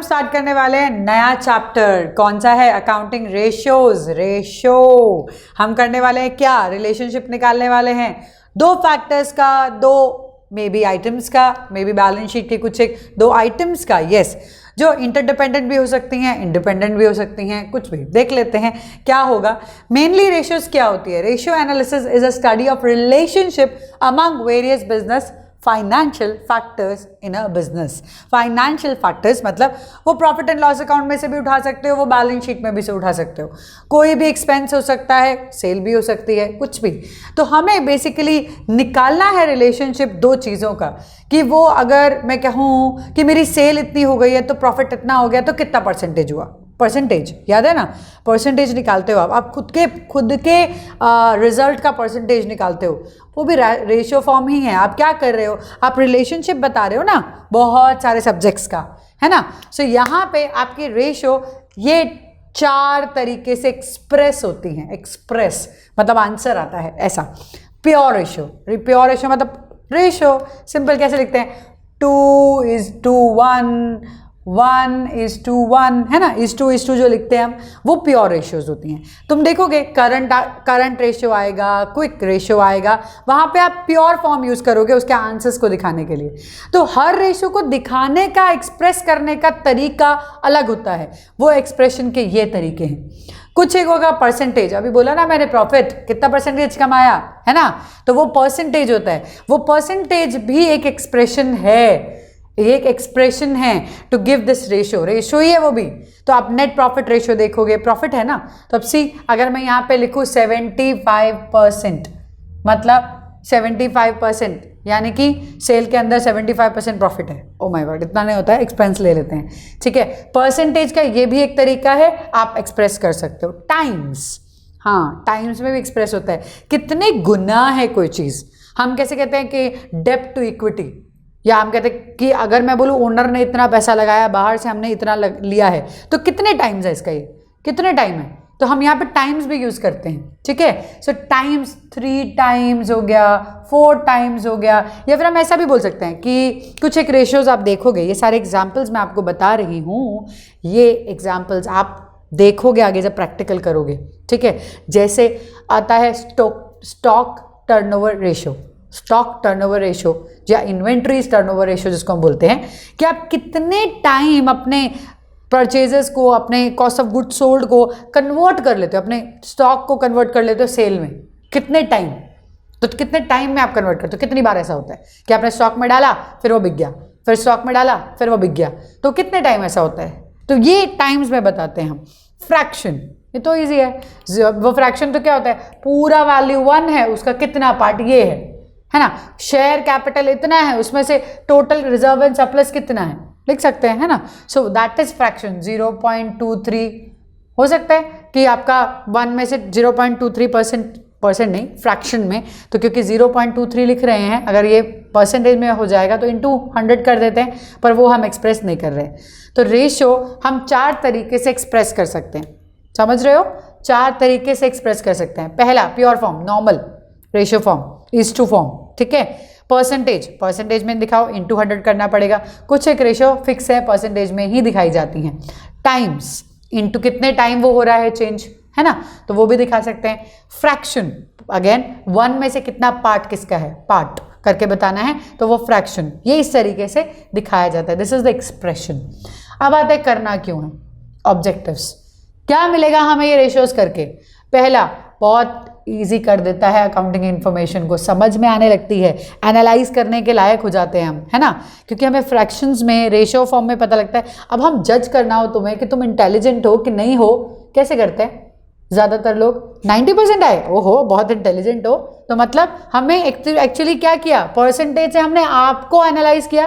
हम स्टार्ट करने वाले हैं नया चैप्टर। कौन सा है? Accounting ratios. रेशियो हम करने वाले हैं क्या? रिलेशनशिप निकालने वाले हैं दो फैक्टर्स का, दो मे बी आइटम्स का, मे बी बैलेंस शीट के कुछ एक दो आइटम्स का, यस, जो इंटरडिपेंडेंट भी हो सकती हैं, इंडिपेंडेंट भी हो सकती हैं, कुछ भी। देख लेते हैं क्या होगा। मेनली रेशियोज क्या होती है? Ratio analysis is a study of relationship among various business financial factors in a business. Financial factors मतलब वो प्रॉफिट एंड लॉस अकाउंट में से भी उठा सकते हो, वो बैलेंस शीट में भी से उठा सकते हो, कोई भी एक्सपेंस हो सकता है, सेल भी हो सकती है, कुछ भी। तो हमें बेसिकली निकालना है रिलेशनशिप दो चीज़ों का, कि वो अगर मैं कहूँ कि मेरी सेल इतनी हो गई है तो प्रॉफिट इतना हो गया, तो कितना परसेंटेज हुआ। परसेंटेज याद है ना? परसेंटेज निकालते हो आप खुद के रिजल्ट का परसेंटेज निकालते हो, वो भी रेशियो फॉर्म ही है। आप क्या कर रहे हो? आप रिलेशनशिप बता रहे हो ना बहुत सारे सब्जेक्ट्स का, है ना? सो यहाँ पे आपकी रेशियो ये 4 तरीके से एक्सप्रेस होती हैं। एक्सप्रेस मतलब आंसर आता है ऐसा। प्योर रेशियो, प्योर रेशियो मतलब रेशियो सिंपल कैसे लिखते हैं? 2:1, 1:1, है ना? 1:2 जो लिखते हैं हम, वो प्योर रेशियोज होती हैं। तुम देखोगे करंट रेशियो आएगा, क्विक रेशियो आएगा, वहाँ पे आप प्योर फॉर्म यूज़ करोगे उसके आंसर्स को दिखाने के लिए। तो हर रेशियो को दिखाने का, एक्सप्रेस करने का तरीका अलग होता है। वो एक्सप्रेशन के ये तरीके हैं। कुछ एक होगा परसेंटेज, अभी बोला ना मैंने, प्रॉफिट कितना परसेंटेज कमाया, है ना? तो वो परसेंटेज होता है। वो परसेंटेज भी एक एक्सप्रेशन है, एक एक्सप्रेशन है to give this ratio. Ratio ही है वो भी। तो आप नेट प्रॉफिट रेशियो देखोगे, प्रॉफिट है ना, तो अब सी अगर मैं यहाँ पे लिखूँ 75%, मतलब 75%, यानी कि सेल के अंदर 75% प्रॉफिट है। ओ माय गॉड, इतना नहीं होता है, एक्सपेंस ले लेते हैं, ठीक है। परसेंटेज का ये भी एक तरीका है, आप एक्सप्रेस कर सकते हो। टाइम्स, हाँ टाइम्स में भी एक्सप्रेस होता है कितने गुना है कोई चीज़। हम कैसे कहते हैं कि डेब्ट टू इक्विटी, या हम कहते हैं कि अगर मैं बोलूँ ओनर ने इतना पैसा लगाया, बाहर से हमने इतना लिया है, तो कितने टाइम्स है इसका, ये कितने टाइम है, तो हम यहाँ पे टाइम्स भी यूज़ करते हैं, ठीक है। सो टाइम्स 3 टाइम्स हो गया, 4 टाइम्स हो गया, या फिर हम ऐसा भी बोल सकते हैं कि कुछ एक रेशियोज आप देखोगे, ये सारे एग्जाम्पल्स मैं आपको बता रही हूँ, ये एग्जाम्पल्स आप देखोगे आगे जब प्रैक्टिकल करोगे, ठीक है। जैसे आता है stock turnover ratio, stock turnover ratio या इन्वेंट्रीज टर्नओवर रेशियो जिसको हम बोलते हैं, कि आप कितने टाइम अपने परचेजेस को, अपने कॉस्ट ऑफ गुड्स सोल्ड को कन्वर्ट कर लेते हो, अपने स्टॉक को कन्वर्ट कर लेते हो सेल में, कितने टाइम, तो कितने टाइम में आप कन्वर्ट करते हो। कितनी बार ऐसा होता है कि आपने स्टॉक में डाला फिर वो बिक गया, फिर स्टॉक में डाला फिर वो बिक गया, तो कितने टाइम ऐसा होता है, तो ये टाइम्स में बताते हैं हम। फ्रैक्शन, ये तो ईजी है, वो फ्रैक्शन तो क्या होता है, पूरा वैल्यू 1 है, उसका कितना पार्ट ये है ना। शेयर कैपिटल इतना है, उसमें से टोटल रिजर्व एंड सरप्लस कितना है लिख सकते हैं, है ना। So that is fraction. 0.23 हो सकता है कि आपका 1 में से 0.23% नहीं, फ्रैक्शन में, तो क्योंकि 0.23 लिख रहे हैं, अगर ये परसेंटेज में हो जाएगा तो इनटू 100 कर देते हैं, पर वो हम एक्सप्रेस नहीं कर रहे। तो रेशियो हम 4 तरीके से एक्सप्रेस कर सकते हैं, समझ रहे हो? 4 तरीके से एक्सप्रेस कर सकते हैं। पहला pure form, normal ratio form, 1:2 form, ठीक है। परसेंटेज में दिखाओ, इनटू 100 करना पड़ेगा। कुछ एक रेशियो फिक्स है, परसेंटेज में ही दिखाई जाती हैं। टाइम्स, इनटू कितने टाइम वो हो रहा है चेंज, है ना, तो वो भी दिखा सकते हैं। फ्रैक्शन, अगेन 1 में से कितना पार्ट किसका है, पार्ट करके बताना है, तो वो फ्रैक्शन, ये इस तरीके से दिखाया जाता है। This is the expression. अब आते हैं करना क्यों है, ऑब्जेक्टिव्स। क्या मिलेगा हमें ये रेशियोज करके? पहला, बहुत इजी कर देता है अकाउंटिंग इन्फॉर्मेशन को, समझ में आने लगती है, एनालाइज करने के लायक हो जाते हैं हम, है ना, क्योंकि हमें फ्रैक्शंस में, रेशियो फॉर्म में पता लगता है। अब हम जज करना हो तुम्हें कि तुम इंटेलिजेंट हो कि नहीं हो, कैसे करते हैं? ज़्यादातर लोग 90% आए, ओहो बहुत इंटेलिजेंट हो, तो मतलब हमें एक्चुअली क्या किया, परसेंटेज से हमने आपको एनालाइज किया,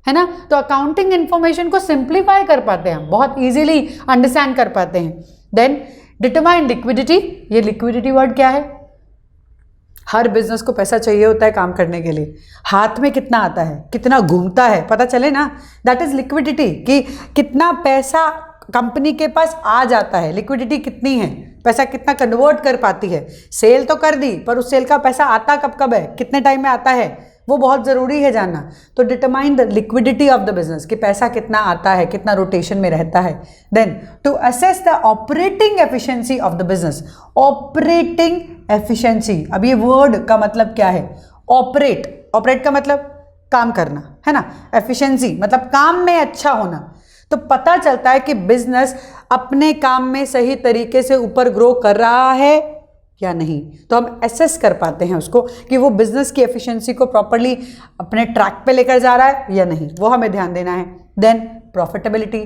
है ना। तो अकाउंटिंग इन्फॉर्मेशन को सिंप्लीफाई कर पाते हैं हम, बहुत ईजिली अंडरस्टैंड कर पाते हैं। देन डिटरमाइन लिक्विडिटी, ये लिक्विडिटी वर्ड क्या है? हर बिजनेस को पैसा चाहिए होता है काम करने के लिए, हाथ में कितना आता है, कितना घूमता है, पता चले ना, दैट इज लिक्विडिटी, कि कितना पैसा कंपनी के पास आ जाता है, लिक्विडिटी कितनी है, पैसा कितना कन्वर्ट कर पाती है। सेल तो कर दी, पर उस सेल का पैसा आता कब कब है, कितने टाइम में आता है, वो बहुत ज़रूरी है जानना। तो determine the liquidity of the business, कि पैसा कितना आता है, कितना रोटेशन में रहता है। Then to assess the operating efficiency of the business. Operating efficiency, अब ये वर्ड का मतलब क्या है? ऑपरेट, ऑपरेट का मतलब काम करना है ना, एफिशिएंसी मतलब काम में अच्छा होना। तो पता चलता है कि बिजनेस अपने काम में सही तरीके से ऊपर ग्रो कर रहा है या नहीं। तो हम एसेस कर पाते हैं उसको कि वो बिजनेस की एफिशिएंसी को प्रॉपर्ली अपने ट्रैक पे लेकर जा रहा है या नहीं, वो हमें ध्यान देना है। देन प्रॉफिटेबिलिटी,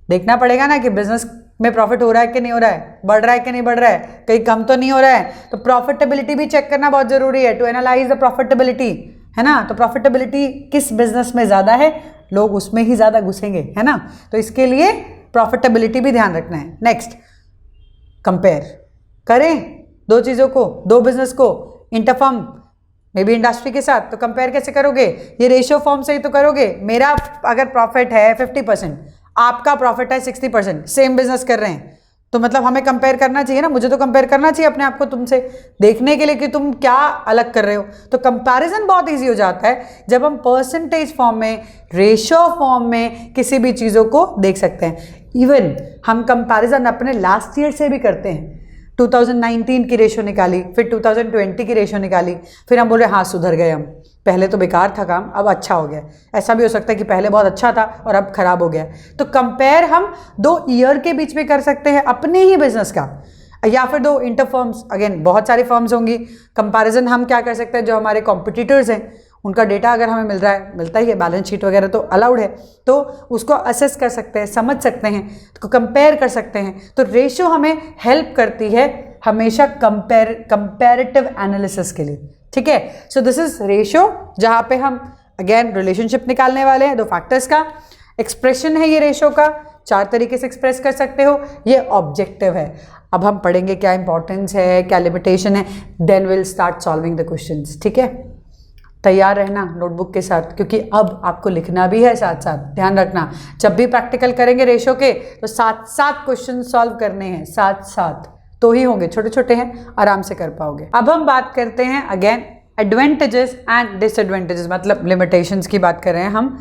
देखना पड़ेगा ना कि बिजनेस में प्रॉफिट हो रहा है कि नहीं हो रहा है, बढ़ रहा है कि नहीं बढ़ रहा है, कहीं कम तो नहीं हो रहा है। तो प्रॉफिटेबिलिटी भी चेक करना बहुत जरूरी है, टू एनालाइज द प्रॉफिटेबिलिटी, है ना। तो प्रॉफिटेबिलिटी किस बिजनेस में ज़्यादा है, लोग उसमें ही ज़्यादा घुसेंगे, है ना। तो इसके लिए प्रॉफिटेबिलिटी भी ध्यान रखना है। नेक्स्ट, कंपेयर करें दो चीज़ों को, दो बिजनेस को, इंटरफर्म मे बी इंडस्ट्री के साथ। तो कंपेयर कैसे करोगे? ये रेशियो फॉर्म से ही तो करोगे। मेरा अगर प्रॉफिट है 50%, आपका प्रॉफिट है 60%, सेम बिजनेस कर रहे हैं, तो मतलब हमें कंपेयर करना चाहिए ना, मुझे तो कंपेयर करना चाहिए अपने आप को तुमसे, देखने के लिए कि तुम क्या अलग कर रहे हो। तो कंपैरिजन बहुत इजी हो जाता है जब हम परसेंटेज फॉर्म में, रेशियो फॉर्म में किसी भी चीज़ों को देख सकते हैं। इवन हम कंपैरिजन अपने लास्ट ईयर से भी करते हैं। 2019 की रेशो निकाली, फिर 2020 की रेशो निकाली, फिर हम बोले हाँ सुधर गए, हम पहले तो बेकार था काम, अब अच्छा हो गया। ऐसा भी हो सकता है कि पहले बहुत अच्छा था और अब खराब हो गया। तो कंपेयर हम 2 ईयर के बीच में कर सकते हैं अपने ही बिजनेस का, या फिर 2 इंटर फर्म्स, अगेन बहुत सारी फर्म्स होंगी। कंपैरिजन हम क्या कर सकते हैं, जो हमारे कॉम्पिटिटर्स हैं उनका डेटा अगर हमें मिल रहा है, मिलता ही है, बैलेंस शीट वगैरह तो अलाउड है, तो उसको असेस कर सकते हैं, समझ सकते हैं, तो कंपेयर कर सकते हैं। तो रेशियो हमें हेल्प करती है हमेशा कंपेरेटिव एनालिसिस के लिए, ठीक है। सो दिस इज रेशियो, जहाँ पे हम अगेन रिलेशनशिप निकालने वाले हैं 2 फैक्टर्स का। एक्सप्रेशन है ये रेशियो का, 4 तरीके से एक्सप्रेस कर सकते हो। ये ऑब्जेक्टिव है। अब हम पढ़ेंगे क्या इंपॉर्टेंस है, क्या लिमिटेशन है, then will start solving the questions, ठीक है। तैयार रहना नोटबुक के साथ, क्योंकि अब आपको लिखना भी है साथ साथ। ध्यान रखना, जब भी प्रैक्टिकल करेंगे रेशियो के, तो साथ साथ क्वेश्चन सॉल्व करने हैं, साथ साथ तो ही होंगे। छोटे छोटे हैं, आराम से कर पाओगे। अब हम बात करते हैं अगेन एडवांटेजेस एंड डिसएडवांटेजेस, मतलब लिमिटेशंस की बात कर रहे हैं हम।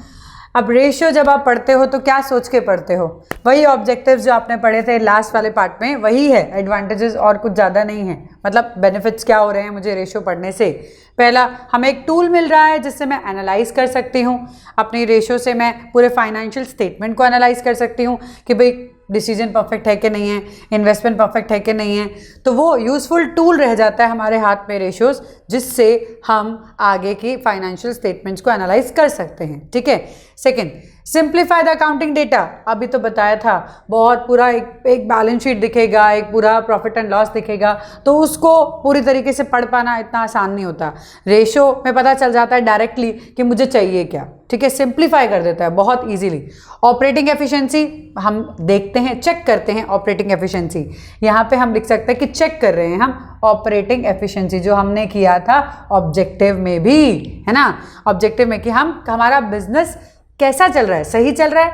अब रेशियो जब आप पढ़ते हो तो क्या सोच के पढ़ते हो? वही ऑब्जेक्टिव्स जो आपने पढ़े थे लास्ट वाले पार्ट में, वही है। एडवांटेजेस और कुछ ज़्यादा नहीं है, मतलब बेनिफिट्स क्या हो रहे हैं मुझे रेशियो पढ़ने से। पहला, हमें एक टूल मिल रहा है जिससे मैं एनालाइज कर सकती हूँ अपनी रेशियो से। मैं पूरे फाइनेंशियल स्टेटमेंट को एनालाइज कर सकती हूँ कि भाई डिसीजन परफेक्ट है कि नहीं है, इन्वेस्टमेंट परफेक्ट है कि नहीं है। तो वो यूज़फुल टूल रह जाता है हमारे हाथ में रेशियोज, जिससे हम आगे की फाइनेंशियल स्टेटमेंट्स को एनालाइज कर सकते हैं, ठीक है। Second, simplify the accounting data. अभी तो बताया था, बहुत पूरा एक बैलेंस शीट दिखेगा, एक पूरा प्रॉफिट एंड लॉस दिखेगा, तो उसको पूरी तरीके से पढ़ पाना इतना आसान नहीं होता। रेशियो में पता चल जाता है डायरेक्टली कि मुझे चाहिए क्या, ठीक है। सिंप्लीफाई कर देता है बहुत इजीली। ऑपरेटिंग एफिशिएंसी हम देखते हैं, चेक करते हैं ऑपरेटिंग एफिशिएंसी। यहाँ पे हम लिख सकते हैं कि चेक कर रहे हैं हम ऑपरेटिंग एफिशिएंसी, जो हमने किया था ऑब्जेक्टिव में भी, है ना। ऑब्जेक्टिव में कि हम हमारा बिजनेस कैसा चल रहा है, सही चल रहा है,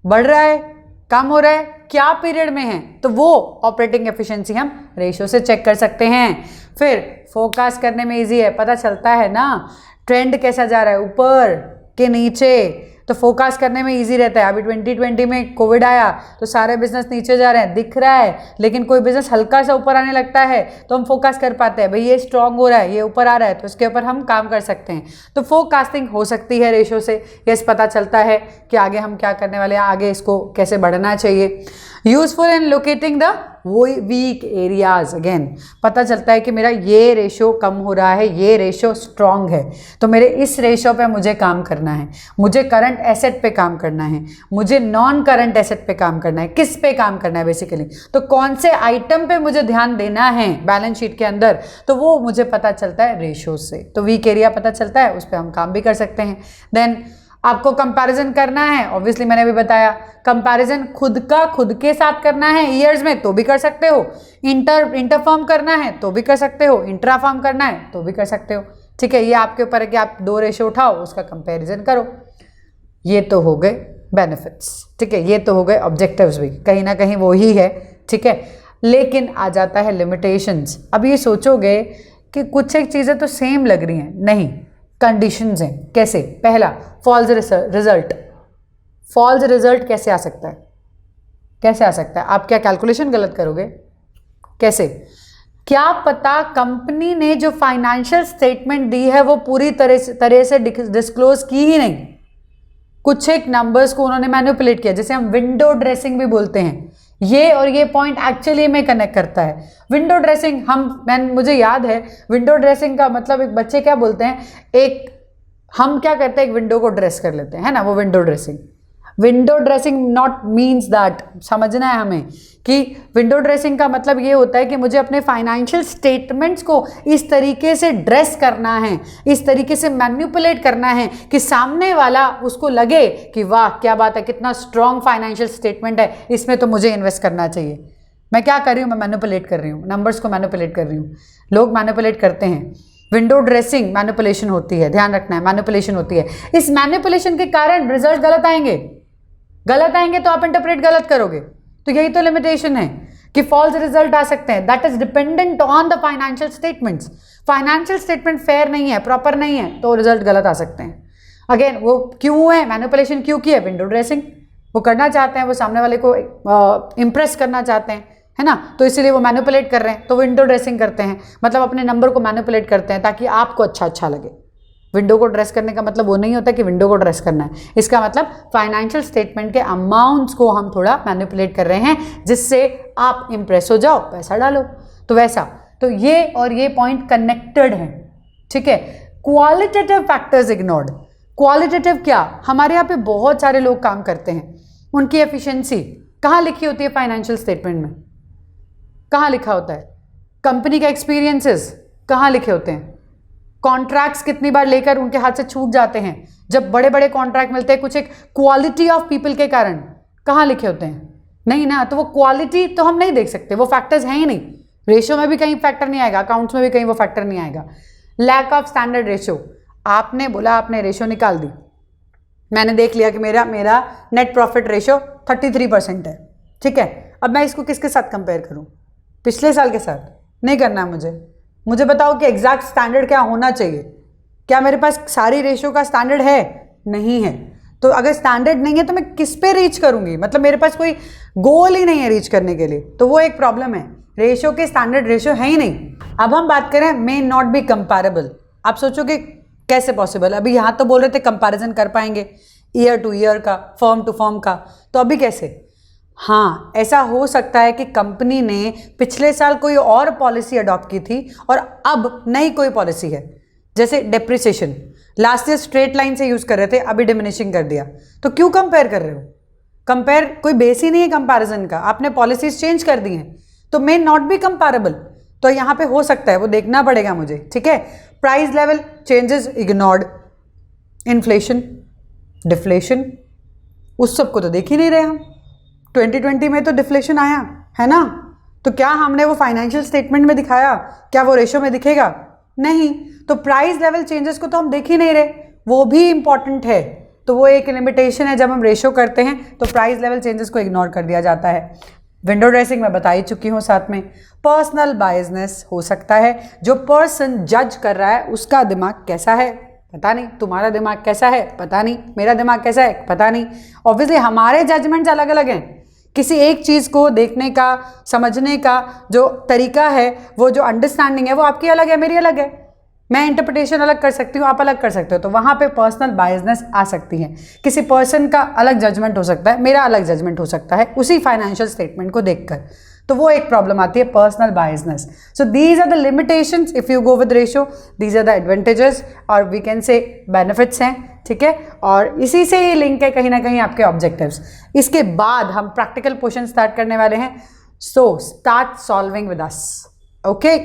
बढ़ रहा है, कम हो रहा है, क्या पीरियड में है, तो वो ऑपरेटिंग एफिशिएंसी हम रेशियो से चेक कर सकते हैं। फिर फोरकास्ट करने में इजी है, पता चलता है ना ट्रेंड कैसा जा रहा है, ऊपर के नीचे, तो फोरकास्ट करने में इजी रहता है। अभी 2020 में कोविड आया तो सारे बिजनेस नीचे जा रहे हैं, दिख रहा है, लेकिन कोई बिजनेस हल्का सा ऊपर आने लगता है तो हम फोरकास्ट कर पाते हैं, भाई ये स्ट्रांग हो रहा है, ये ऊपर आ रहा है, तो इसके ऊपर हम काम कर सकते हैं। तो फोरकास्टिंग हो सकती है रेशियो से। यस, पता चलता है कि आगे हम क्या करने वाले हैं, आगे इसको कैसे बढ़ना चाहिए। Useful in locating the weak areas, again पता चलता है कि मेरा ये रेशियो कम हो रहा है, ये रेशियो स्ट्रांग है, तो मेरे इस रेशियो पे मुझे काम करना है, मुझे करंट एसेट पे काम करना है, मुझे नॉन करंट एसेट पे काम करना है, किस पे काम करना है बेसिकली, तो कौन से आइटम पे मुझे ध्यान देना है बैलेंस शीट के अंदर, तो वो मुझे पता चलता है रेशियो से। तो वीक एरिया पता चलता है, उस पर हम काम भी कर सकते हैं। देन आपको कंपैरिजन करना है, ऑब्वियसली मैंने भी बताया, कंपैरिजन खुद का खुद के साथ करना है ईयर्स में तो भी कर सकते हो, इंटर फॉर्म करना है तो भी कर सकते हो, इंट्रा फॉर्म करना है तो भी कर सकते हो, ठीक है। ये आपके ऊपर है कि आप 2 रेशियो उठाओ, उसका कंपैरिजन करो। ये तो हो गए बेनिफिट्स, ठीक है, ये तो हो गए ऑब्जेक्टिव्स भी, कहीं ना कहीं वो ही है, ठीक है। लेकिन आ जाता है लिमिटेशंस। अब ये सोचोगे कि कुछ एक चीज़ें तो सेम लग रही हैं, नहीं, कंडीशंस हैं। कैसे? पहला, फॉल्स रिजल्ट। फॉल्स रिजल्ट कैसे आ सकता है? कैसे आ सकता है? आप क्या कैलकुलेशन गलत करोगे? कैसे? क्या पता कंपनी ने जो फाइनेंशियल स्टेटमेंट दी है वो पूरी तरह से डिस्क्लोज की ही नहीं, कुछ एक नंबर्स को उन्होंने मैनिपुलेट किया, जैसे हम विंडो ड्रेसिंग भी बोलते हैं। ये और ये पॉइंट एक्चुअली में कनेक्ट करता है। विंडो ड्रेसिंग, मुझे याद है विंडो ड्रेसिंग का मतलब, एक बच्चे क्या बोलते हैं, हम क्या करते हैं, एक विंडो को ड्रेस कर लेते हैं, है ना, वो window dressing. Window dressing not means that, समझना है हमें कि विंडो ड्रेसिंग का मतलब ये होता है कि मुझे अपने फाइनेंशियल स्टेटमेंट्स को इस तरीके से ड्रेस करना है, इस तरीके से मैनिपुलेट करना है कि सामने वाला उसको लगे कि वाह क्या बात है, कितना स्ट्रॉन्ग फाइनेंशियल स्टेटमेंट है, इसमें तो मुझे इन्वेस्ट करना चाहिए। मैं क्या कर रही हूँ? मैं मैनिपुलेट कर रही हूँ, नंबर्स को मैनिपुलेट कर रही हूँ। लोग मैनिपुलेट करते हैं। विंडो ड्रेसिंग मैनिपुलेशन होती है, ध्यान रखना है, मैनिपुलेशन होती है। इस मैनिपुलेशन के कारण रिजल्ट गलत आएंगे। गलत आएंगे तो आप इंटरप्रेट गलत करोगे। तो यही तो लिमिटेशन है कि फॉल्स रिजल्ट आ सकते हैं। That is dependent on the financial statements. Financial statement fair नहीं है, प्रॉपर नहीं है, तो रिजल्ट गलत आ सकते हैं। अगेन वो क्यों है, मैनिपुलेशन क्यों की है? Window dressing. वो करना चाहते हैं, वो सामने वाले को इंप्रेस करना चाहते हैं, है ना, तो इसीलिए वो मैनिपुलेट कर रहे हैं, तो विंडो ड्रेसिंग करते हैं, मतलब अपने नंबर को मैनिपुलेट करते हैं ताकि आपको अच्छा लगे। विंडो को ड्रेस करने का मतलब वो नहीं होता कि विंडो को ड्रेस करना है, इसका मतलब फाइनेंशियल स्टेटमेंट के अमाउंट्स को हम थोड़ा मैनिपुलेट कर रहे हैं जिससे आप इंप्रेस हो जाओ, पैसा डालो। तो वैसा, तो ये और ये पॉइंट कनेक्टेड है, ठीक है। Qualitative factors ignored. क्वालिटेटिव क्या? हमारे यहाँ पे बहुत सारे लोग काम करते हैं, उनकी एफिशिएंसी कहाँ लिखी होती है फाइनेंशियल स्टेटमेंट में? कहाँ लिखा होता है? कंपनी का एक्सपीरियंसेस कहाँ लिखे होते हैं? कॉन्ट्रैक्ट्स कितनी बार लेकर उनके हाथ से छूट जाते हैं, जब बड़े बड़े कॉन्ट्रैक्ट मिलते हैं कुछ एक क्वालिटी ऑफ पीपल के कारण, कहाँ लिखे होते हैं? नहीं ना, तो वो क्वालिटी तो हम नहीं देख सकते, वो फैक्टर्स हैं ही नहीं। रेशियो में भी कहीं फैक्टर नहीं आएगा, अकाउंट्स में भी कहीं वो फैक्टर नहीं आएगा। Lack of standard ratio. आपने बोला, आपने रेशियो निकाल दी, मैंने देख लिया कि मेरा नेट प्रॉफिट रेशियो 33% है, ठीक है। अब मैं इसको किसके साथ कंपेयर करूँ? पिछले साल के साथ? नहीं करना है मुझे बताओ कि एग्जैक्ट स्टैंडर्ड क्या होना चाहिए। क्या मेरे पास सारी रेशियो का स्टैंडर्ड है? नहीं है। तो अगर स्टैंडर्ड नहीं है तो मैं किस पे रीच करूंगी? मतलब मेरे पास कोई गोल ही नहीं है रीच करने के लिए, तो वो एक प्रॉब्लम है। रेशियो के स्टैंडर्ड रेशियो है ही नहीं। अब हम बात करें मे नॉट बी कंपैरेबल। आप सोचोगे कैसे पॉसिबल? अभी यहाँ तो बोल रहे थे कंपैरिजन कर पाएंगे ईयर टू ईयर का, फर्म टू फर्म का, तो अभी कैसे? हाँ, ऐसा हो सकता है कि कंपनी ने पिछले साल कोई और पॉलिसी अडॉप्ट की थी और अब नई कोई पॉलिसी है, जैसे depreciation. Last year straight line से यूज कर रहे थे, अभी डिमिनिशिंग कर दिया, तो क्यों कंपेयर कर रहे हो? कंपेयर कोई बेस ही नहीं है कंपैरिजन का, आपने पॉलिसीज चेंज कर दी हैं, तो मे नॉट बी कंपैरेबल। तो यहाँ पे हो सकता है, वो देखना पड़ेगा मुझे, ठीक है। Price level changes ignored. Inflation, deflation, उस सबको तो देख ही नहीं रहे हम। 2020 में तो डिफ्लेशन आया है ना, तो क्या हमने वो फाइनेंशियल स्टेटमेंट में दिखाया? क्या वो रेशो में दिखेगा? नहीं। तो प्राइस लेवल चेंजेस को तो हम देख ही नहीं रहे, वो भी इंपॉर्टेंट है। तो वो एक लिमिटेशन है, जब हम रेशो करते हैं तो प्राइस लेवल चेंजेस को इग्नोर कर दिया जाता है। विंडो ड्रेसिंग मैं बता ही चुकी हूँ साथ में। पर्सनल बायसनेस हो सकता है, जो पर्सन जज कर रहा है उसका दिमाग कैसा है पता नहीं, तुम्हारा दिमाग कैसा है पता नहीं, मेरा दिमाग कैसा है पता नहीं। ऑब्वियसली हमारे जजमेंट्स अलग अलग हैं। किसी एक चीज़ को देखने का, समझने का जो तरीका है, वो जो अंडरस्टैंडिंग है, वो आपकी अलग है, मेरी अलग है। मैं इंटरप्रिटेशन अलग कर सकती हूँ, आप अलग कर सकते हो, तो वहाँ पे पर्सनल बायसनेस आ सकती है। किसी पर्सन का अलग जजमेंट हो सकता है, मेरा अलग जजमेंट हो सकता है उसी फाइनेंशियल स्टेटमेंट को देखकर, तो वो एक प्रॉब्लम आती है, personal biasness. So these are the limitations if you go with ratio, these are the advantages और वी कैन से बेनिफिट्स हैं, ठीक है। और इसी से ही लिंक है कहीं ना कहीं आपके ऑब्जेक्टिव्स। इसके बाद हम प्रैक्टिकल क्वेश्चन स्टार्ट करने वाले हैं, so start solving with us, okay.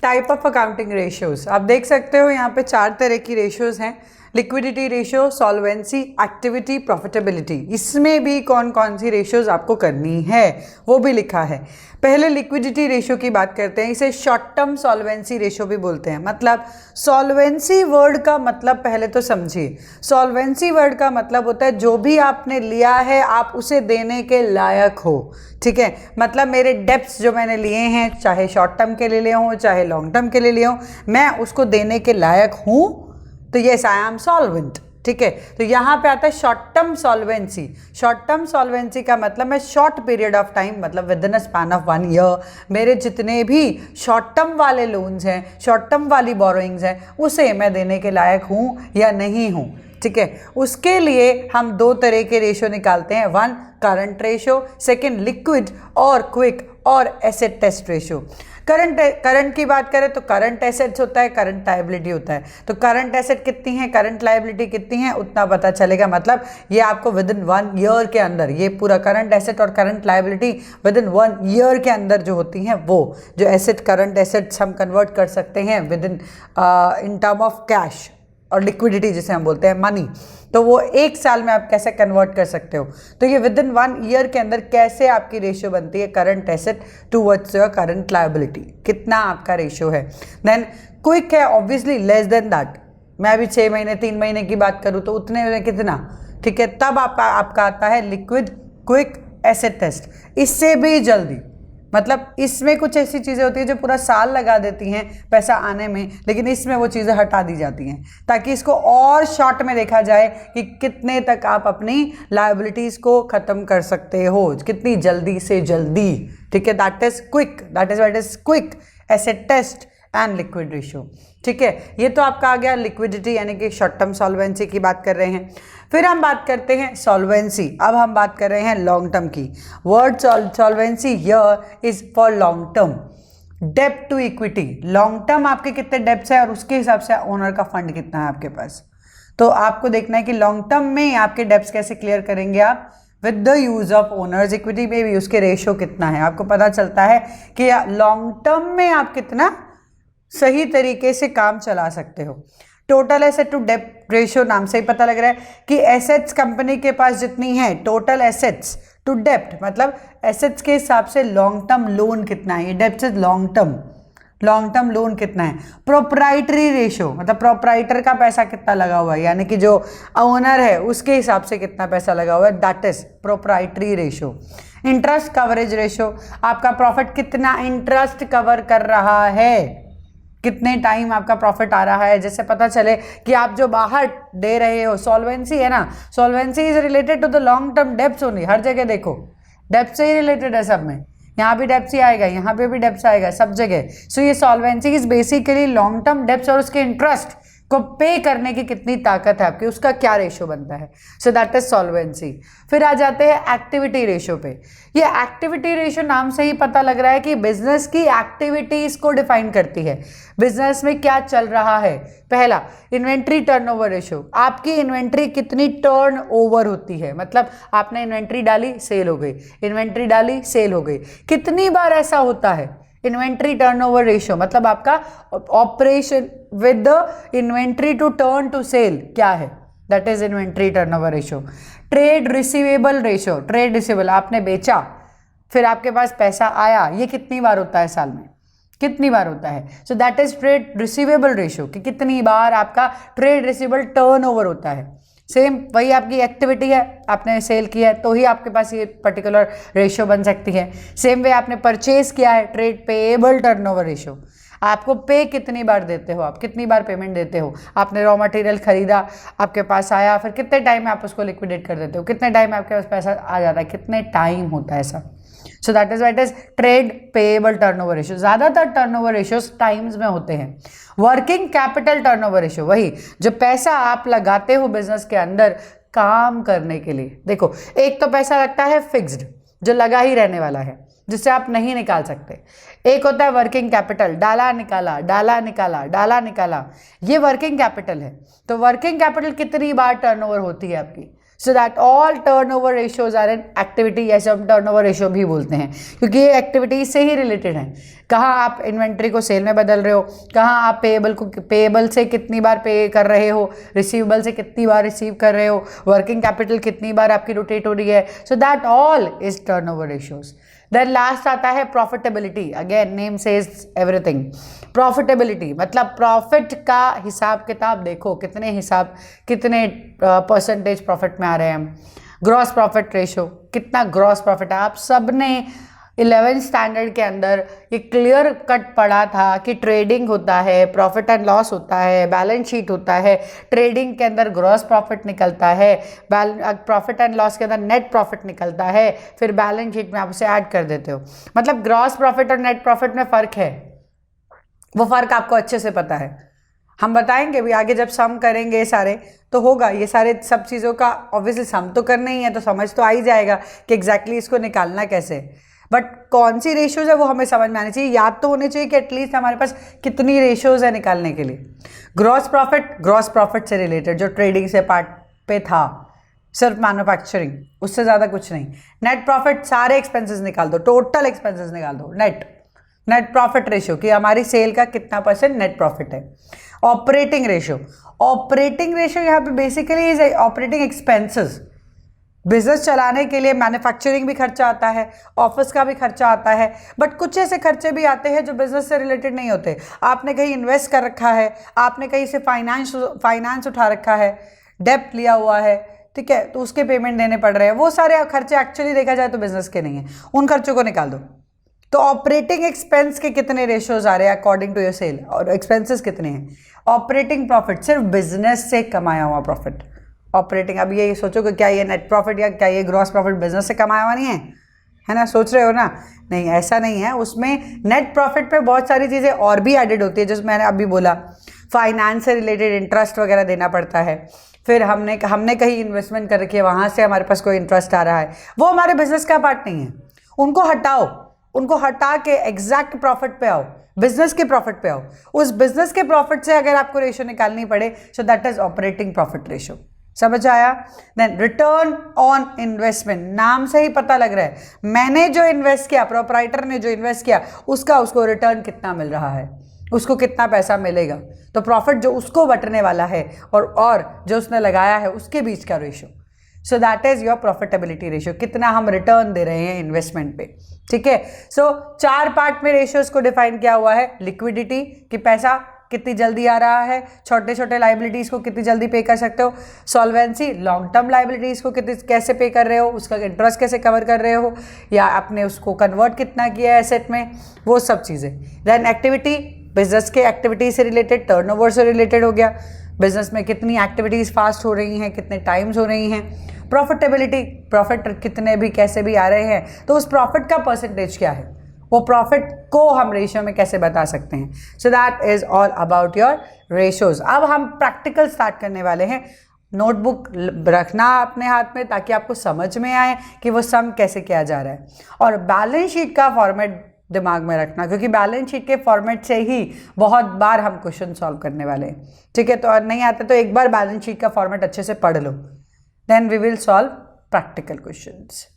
Type of accounting ratios आप देख सकते हो, यहाँ पे 4 तरह की रेशियोज हैं। Liquidity ratio, solvency, activity, profitability. इसमें भी कौन कौन सी रेशियोज आपको करनी है वो भी लिखा है। पहले लिक्विडिटी रेशियो की बात करते हैं, इसे शॉर्ट टर्म सॉल्वेंसी रेशियो भी बोलते हैं। मतलब सॉल्वेंसी वर्ड का मतलब पहले तो समझिए। सॉल्वेंसी वर्ड का मतलब होता है जो भी आपने लिया है आप उसे देने के लायक हो, ठीक है। मतलब मेरे डेब्ट्स जो मैंने लिए हैं, चाहे शॉर्ट टर्म के लिए लिए हों चाहे लॉन्ग टर्म के लिए लिए हों, मैं उसको देने के लायक हूँ तो यस आई एम सॉल्वेंट, ठीक है। तो यहाँ पे आता है short term solvency. Short term solvency का मतलब मैं शॉर्ट पीरियड ऑफ टाइम, मतलब with in a span of 1 year मेरे जितने भी शॉर्ट टर्म वाले लोन्स हैं, शॉर्ट टर्म वाली बोरोइंग्स हैं, उसे मैं देने के लायक हूँ या नहीं हूँ, ठीक है। उसके लिए हम दो तरह के रेशियो निकालते हैं, one current ratio, second liquid और क्विक और एसेट टेस्ट रेशियो। करंट की बात करें तो करंट एसेट्स होता है, करंट लायबिलिटी होता है। तो करंट एसेट कितनी है, करंट लायबिलिटी कितनी है, उतना पता चलेगा। मतलब ये आपको विद इन 1 ईयर के अंदर ये पूरा करंट एसेट और current liability with in 1 year के अंदर जो होती हैं, वो जो एसेट करंट एसेट्स हम कन्वर्ट कर सकते हैं with in term of cash और लिक्विडिटी जिसे हम बोलते हैं मनी, तो वो 1 साल में आप कैसे कन्वर्ट कर सकते हो। तो ये विद इन 1 ईयर के अंदर कैसे आपकी रेशियो बनती है current asset towards your current liability, कितना आपका रेशियो है। देन क्विक है ऑब्वियसली लेस देन दैट। मैं अभी 6 महीने 3 महीने की बात करूँ तो उतने में कितना, ठीक है। तब आपका आता है लिक्विड क्विक एसेट टेस्ट, इससे भी जल्दी। मतलब इसमें कुछ ऐसी चीज़ें होती हैं जो पूरा साल लगा देती हैं पैसा आने में, लेकिन इसमें वो चीज़ें हटा दी जाती हैं ताकि इसको और शॉर्ट में देखा जाए कि कितने तक आप अपनी लायबिलिटीज़ को ख़त्म कर सकते हो, कितनी जल्दी से जल्दी, ठीक है। That is quick, that is what is quick asset test and liquid ratio, ठीक है। ये तो आपका आ गया लिक्विडिटी यानी कि शॉर्ट टर्म सॉल्वेंसी की बात कर रहे हैं। फिर हम बात करते हैं सॉल्वेंसी। अब हम बात कर रहे हैं लॉन्ग टर्म की। Word solvency here is for long term. डेब्ट टू इक्विटी, लॉन्ग टर्म आपके कितने डेब्ट्स है और उसके हिसाब से ओनर का फंड कितना है आपके पास। तो आपको देखना है कि लॉन्ग टर्म में आपके डेब्ट्स कैसे क्लियर करेंगे आप, with the use of owners equity में भी उसके रेशियो कितना है। आपको पता चलता है कि लॉन्ग टर्म में आप कितना सही तरीके से काम चला सकते हो। टोटल एसेट टू डेब्ट रेशियो नाम से ही पता लग रहा है कि एसेट्स कंपनी के पास जितनी है, टोटल एसेट्स टू डेब्ट, मतलब एसेट्स के हिसाब से लॉन्ग टर्म लोन कितना है, डेब्ट से लॉन्ग टर्म लोन कितना है। प्रोप्राइटरी रेशियो मतलब प्रोप्राइटर का पैसा कितना लगा हुआ है, यानी कि जो ओनर है उसके हिसाब से कितना पैसा लगा हुआ है, that is proprietary ratio. Interest coverage ratio, आपका प्रॉफिट कितना इंटरेस्ट कवर कर रहा है, कितने टाइम आपका प्रॉफिट आ रहा है, जैसे पता चले कि आप जो बाहर दे रहे हो। सॉल्वेंसी है ना, solvency is related to the long term debts only. हर जगह देखो डेब्ट से ही रिलेटेड है सब में, यहाँ भी डेब्ट्स ही आएगा, यहाँ पे भी डेब्ट्स आएगा, सब जगह। सो ये solvency is basically long term debts और उसके इंटरेस्ट को पे करने की कितनी ताकत है आपकी, उसका क्या रेशियो बनता है। So that is solvency. फिर आ जाते हैं एक्टिविटी रेशियो पे। ये एक्टिविटी रेशियो नाम से ही पता लग रहा है कि बिजनेस की एक्टिविटीज को डिफाइन करती है, बिजनेस में क्या चल रहा है। पहला इन्वेंट्री टर्नओवर रेशियो, आपकी इन्वेंट्री कितनी टर्न ओवर होती है, मतलब आपने इन्वेंट्री डाली सेल हो गई, इन्वेंट्री डाली सेल हो गई, कितनी बार ऐसा होता है। इन्वेंट्री टर्नओवर रेशियो मतलब आपका operation with the inventory to turn to sell क्या है, that is inventory turnover ratio. Trade receivable ratio, trade receivable आपने बेचा फिर आपके पास पैसा आया, ये कितनी बार होता है साल में, कितनी बार होता है। So that is trade receivable ratio कि कितनी बार आपका ट्रेड रिसीवेबल टर्नओवर होता है। सेम वही आपकी एक्टिविटी है, आपने सेल किया है तो ही आपके पास ये पर्टिकुलर रेशियो बन सकती है। सेम वे आपने परचेज किया है, ट्रेड पेएबल टर्नओवर रेशियो, आपको पे कितनी बार देते हो, आप कितनी बार पेमेंट देते हो। आपने रॉ मटेरियल खरीदा, आपके पास आया, फिर कितने टाइम में आप उसको लिक्विडेट कर देते हो, कितने टाइम में आपके पास पैसा आ जाता है, कितने टाइम होता है ऐसा। So that is what is trade payable turnover ratio. ज्यादातर टर्नओवर रेशियोज टाइम्स में होते हैं। वर्किंग कैपिटल टर्नओवर रेशियो, वही जो पैसा आप लगाते हो बिजनेस के अंदर काम करने के लिए। देखो एक तो पैसा लगता है फिक्स्ड जो लगा ही रहने वाला है, जिससे आप नहीं निकाल सकते। एक होता है वर्किंग कैपिटल, डाला निकाला डाला निकाला डाला निकाला, ये वर्किंग कैपिटल है। तो वर्किंग कैपिटल कितनी बार टर्नओवर होती है आपकी। So that all turnover ratios are an activity, ऐसे हम टर्नओवर रेशियो भी बोलते हैं क्योंकि ये एक्टिविटी से ही रिलेटेड है। कहाँ आप इन्वेंट्री को सेल में बदल रहे हो, कहाँ आप पेएबल से कितनी बार पे कर रहे हो, रिसीवेबल से कितनी बार रिसीव कर रहे हो, वर्किंग कैपिटल कितनी बार आपकी रोटेट हो रही है। So that all is turnover ratios. Then last आता है profitability, again name says everything. Profitability मतलब प्रॉफिट का हिसाब किताब देखो, कितने परसेंटेज प्रॉफिट में आ रहे हैं हम। ग्रॉस प्रॉफिट रेशियो, कितना ग्रॉस प्रॉफिट है। आप सब ने 11th स्टैंडर्ड के अंदर ये क्लियर कट पड़ा था कि ट्रेडिंग होता है, प्रॉफिट एंड लॉस होता है, बैलेंस शीट होता है, ट्रेडिंग के अंदर ग्रॉस प्रॉफिट निकलता है, प्रॉफिट एंड लॉस के अंदर नेट प्रॉफिट निकलता है, फिर बैलेंस शीट में आप उसे ऐड कर देते हो। मतलब ग्रॉस प्रॉफिट और नेट प्रॉफिट में फ़र्क है, वो फ़र्क आपको अच्छे से पता है। हम बताएंगे भी आगे जब सम करेंगे सारे तो होगा, ये सारे सब चीज़ों का ऑब्वियसली सम तो करना ही है, तो समझ तो आ ही जाएगा कि एग्जैक्टली इसको निकालना कैसे। बट कौन सी रेशियोज है वो हमें समझ में आनी चाहिए, याद तो होने चाहिए कि एटलीस्ट हमारे पास कितनी रेशियोज है निकालने के लिए। ग्रॉस प्रॉफिट से रिलेटेड जो ट्रेडिंग से पार्ट पे था, सिर्फ मैन्युफैक्चरिंग, उससे ज़्यादा कुछ नहीं। नेट प्रॉफिट सारे एक्सपेंसेस निकाल दो, टोटल एक्सपेंसेस निकाल दो, नेट प्रॉफिट रेशियो कि हमारी सेल का कितना % नेट प्रॉफिट है। ऑपरेटिंग रेशियो यहाँ पे basically is operating expenses. Business चलाने के लिए मैन्युफैक्चरिंग भी खर्चा आता है, ऑफिस का भी खर्चा आता है, बट कुछ ऐसे खर्चे भी आते हैं जो बिजनेस से रिलेटेड नहीं होते। आपने कहीं इन्वेस्ट कर रखा है, आपने कहीं से फाइनेंस उठा रखा है, डेप्ट लिया हुआ है, ठीक है, तो उसके पेमेंट देने पड़ रहे हैं, वो सारे खर्चे एक्चुअली देखा जाए तो बिजनेस के नहीं है, उन खर्चों को निकाल दो। तो ऑपरेटिंग एक्सपेंस के कितने रेशियोज आ रहे हैं अकॉर्डिंग टू योर सेल, और एक्सपेंसेस कितने हैं। ऑपरेटिंग प्रॉफिट सिर्फ बिजनेस से कमाया हुआ प्रॉफिट, ऑपरेटिंग। अब ये सोचो कि क्या ये नेट प्रॉफिट या क्या ये ग्रॉस प्रॉफिट बिजनेस से कमाया हुआ नहीं है ना, सोच रहे हो ना, नहीं ऐसा नहीं है। उसमें नेट प्रॉफिट पे बहुत सारी चीज़ें और भी एडेड होती है, जैसे मैंने अभी बोला, फाइनेंस से रिलेटेड इंटरेस्ट वगैरह देना पड़ता है, फिर हमने कहीं इन्वेस्टमेंट कर रखी है, वहाँ से हमारे पास कोई इंटरेस्ट आ रहा है, वो हमारे बिजनेस का पार्ट नहीं है। उनको हटा के एग्जैक्ट प्रॉफिट पे आओ, बिजनेस के प्रॉफिट पे आओ। उस बिजनेस के प्रॉफिट से अगर आपको रेशियो निकालनी पड़े, so that is operating profit ratio. समझ आया। देन रिटर्न ऑन इन्वेस्टमेंट, नाम से ही पता लग रहा है, मैंने जो इन्वेस्ट किया, प्रोप्राइटर ने जो इन्वेस्ट किया, उसको रिटर्न कितना मिल रहा है, उसको कितना पैसा मिलेगा। तो प्रॉफिट जो उसको बटने वाला है और जो उसने लगाया है उसके बीच का ratio, so that is your profitability ratio, कितना हम रिटर्न दे रहे हैं इन्वेस्टमेंट पे। ठीक है, सो 4 पार्ट में रेशियोज को डिफाइन किया हुआ है। लिक्विडिटी कि पैसा कितनी जल्दी आ रहा है, छोटे छोटे लाइबिलिटीज़ को कितनी जल्दी पे कर सकते हो। सॉल्वेंसी, लॉन्ग टर्म लाइबिलिटीज़ को कैसे पे कर रहे हो, उसका इंटरेस्ट कैसे कवर कर रहे हो, या आपने उसको कन्वर्ट कितना किया है एसेट में, वो सब चीज़ें। देन एक्टिविटी, बिजनेस के एक्टिविटी से रिलेटेड, टर्नओवर से रिलेटेड हो गया, बिजनेस में कितनी एक्टिविटीज़ फास्ट हो रही हैं, कितने टाइम्स हो रही हैं। प्रॉफिटेबिलिटी, प्रॉफिट कितने भी कैसे भी आ रहे हैं, तो उस प्रॉफिट का परसेंटेज क्या है, वो प्रॉफिट को हम रेशियो में कैसे बता सकते हैं। So that is all about your ratios. अब हम प्रैक्टिकल स्टार्ट करने वाले हैं। नोटबुक रखना अपने हाथ में ताकि आपको समझ में आए कि वो सम कैसे किया जा रहा है, और बैलेंस शीट का फॉर्मेट दिमाग में रखना, क्योंकि बैलेंस शीट के फॉर्मेट से ही बहुत बार हम क्वेश्चन सॉल्व करने वाले हैं। ठीक है, तो और नहीं आता तो एक बार बैलेंस शीट का फॉर्मेट अच्छे से पढ़ लो, then we will solve practical questions.